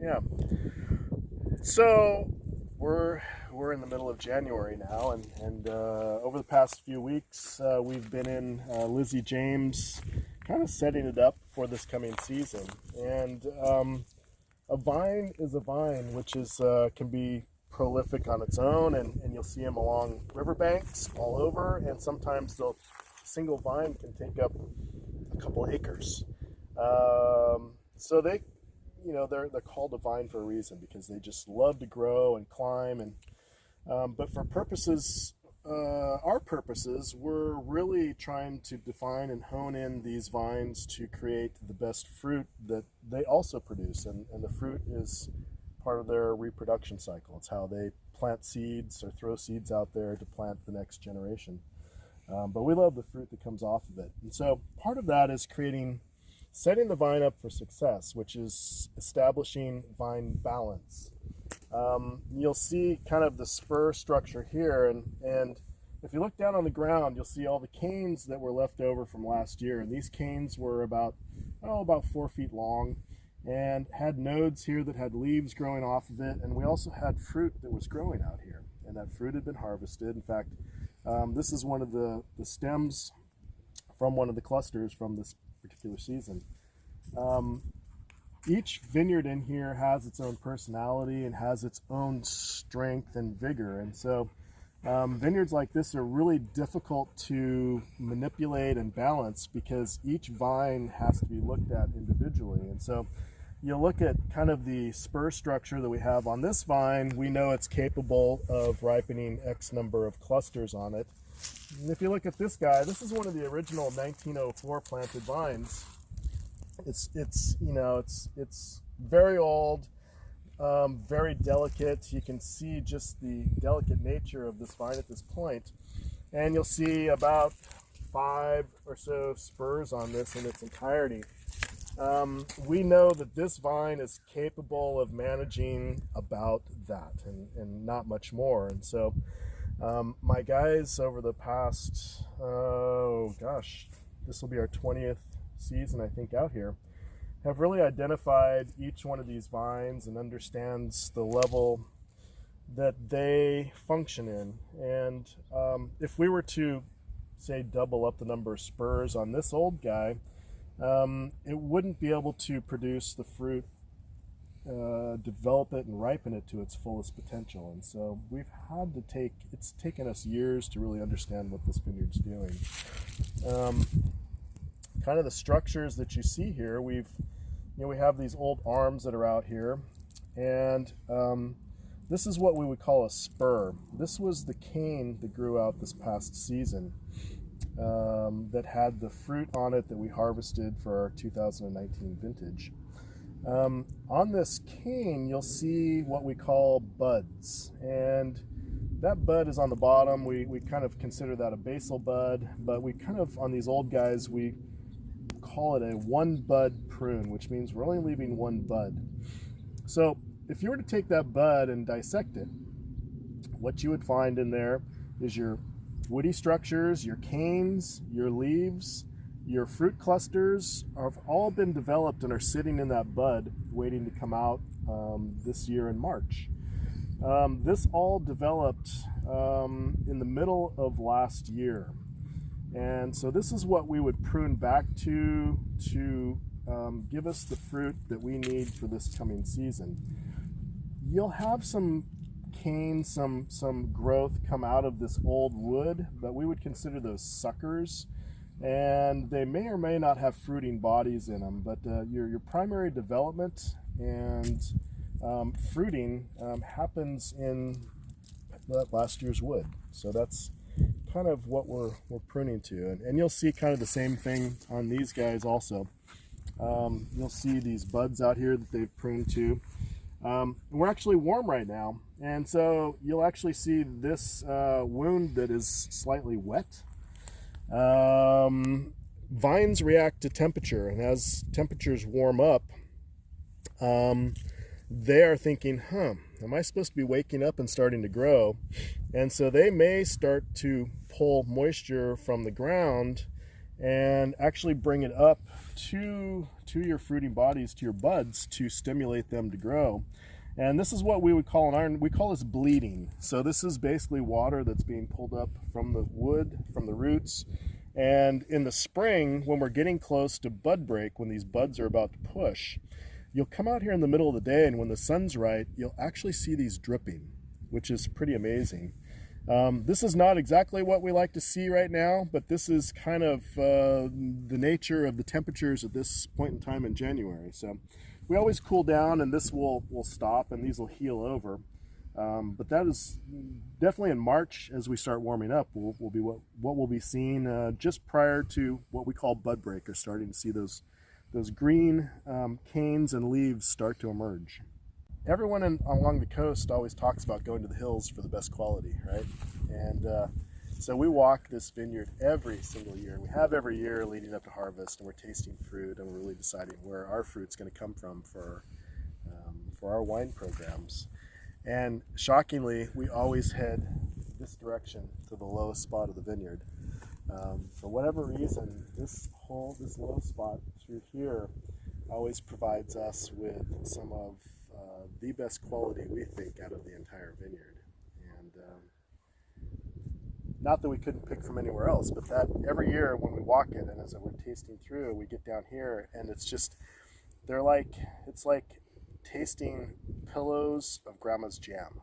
Yeah. So we're in the middle of January now, and over the past few weeks, we've been in Lizzie James, kind of setting it up for this coming season. And a vine is a vine, which is can be prolific on its own, and you'll see them along riverbanks all over, and sometimes the single vine can take up a couple acres. So they're called a vine for a reason, because they just love to grow and climb. And but for purposes, our purposes, we're really trying to define and hone in these vines to create the best fruit that they also produce. And the fruit is part of their reproduction cycle. It's how they plant seeds or throw seeds out there to plant the next generation. But we love the fruit that comes off of it. And so part of that is setting the vine up for success, which is establishing vine balance. You'll see kind of the spur structure here, and if you look down on the ground, you'll see all the canes that were left over from last year. And these canes were about 4 feet long, and had nodes here that had leaves growing off of it. And we also had fruit that was growing out here, and that fruit had been harvested. In fact, this is one of the stems from one of the clusters from this particular season. Each vineyard in here has its own personality and has its own strength and vigor. And so vineyards like this are really difficult to manipulate and balance, because each vine has to be looked at individually. And so you look at kind of the spur structure that we have on this vine, we know it's capable of ripening X number of clusters on it. And if you look at this guy, this is one of the original 1904 planted vines. It's very old, very delicate. You can see just the delicate nature of this vine at this point. And you'll see about 5 or so spurs on this in its entirety. We know that this vine is capable of managing about that and not much more. And so my guys over the past, this will be our 20th season, I think, out here, have really identified each one of these vines and understands the level that they function in. And if we were to, say, double up the number of spurs on this old guy, it wouldn't be able to produce the fruit, develop it and ripen it to its fullest potential. And so it's taken us years to really understand what this vineyard's doing. Kind of the structures that you see here, we have these old arms that are out here, and this is what we would call a spur. This was the cane that grew out this past season, that had the fruit on it that we harvested for our 2019 vintage. On this cane, you'll see what we call buds, and that bud is on the bottom. We kind of consider that a basal bud, but we kind of, on these old guys, we call it a one bud prune, which means we're only leaving one bud. So if you were to take that bud and dissect it, what you would find in there is your woody structures, your canes, your leaves, your fruit clusters have all been developed and are sitting in that bud waiting to come out this year in March. This all developed in the middle of last year. And so this is what we would prune back to give us the fruit that we need for this coming season. You'll have some cane, some growth come out of this old wood, but we would consider those suckers. And they may or may not have fruiting bodies in them, but your primary development and fruiting happens in that last year's wood. So that's kind of what we're pruning to, and you'll see kind of the same thing on these guys also. You'll see these buds out here that they've pruned to. We're actually warm right now, and so you'll actually see this wound that is slightly wet. Vines react to temperature, and as temperatures warm up, they are thinking, am I supposed to be waking up and starting to grow? And so they may start to pull moisture from the ground and actually bring it up to your fruiting bodies, to your buds, to stimulate them to grow. And this is what we would call we call this bleeding. So this is basically water that's being pulled up from the wood, from the roots. And in the spring, when we're getting close to bud break, when these buds are about to push, you'll come out here in the middle of the day, and when the sun's right, you'll actually see these dripping, which is pretty amazing. This is not exactly what we like to see right now, but this is kind of the nature of the temperatures at this point in time in January. So we always cool down, and this will stop, and these will heal over. But that is definitely in March, as we start warming up, will be what we'll be seeing just prior to what we call bud break, or starting to see those green canes and leaves start to emerge. Everyone along the coast always talks about going to the hills for the best quality, right? And so we walk this vineyard every single year. We have every year leading up to harvest, and we're tasting fruit, and we're really deciding where our fruit's going to come from for our wine programs. And shockingly, we always head this direction to the lowest spot of the vineyard. For whatever reason, this low spot through here always provides us with some of the best quality, we think, out of the entire vineyard. And not that we couldn't pick from anywhere else, but that every year when we walk it, and as we're tasting through, we get down here, and it's like tasting pillows of grandma's jam.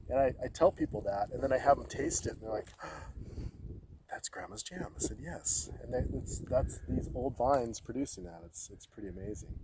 And I tell people that, and then I have them taste it, and they're like, oh, that's grandma's jam. I said, yes. And that's these old vines producing that. It's pretty amazing.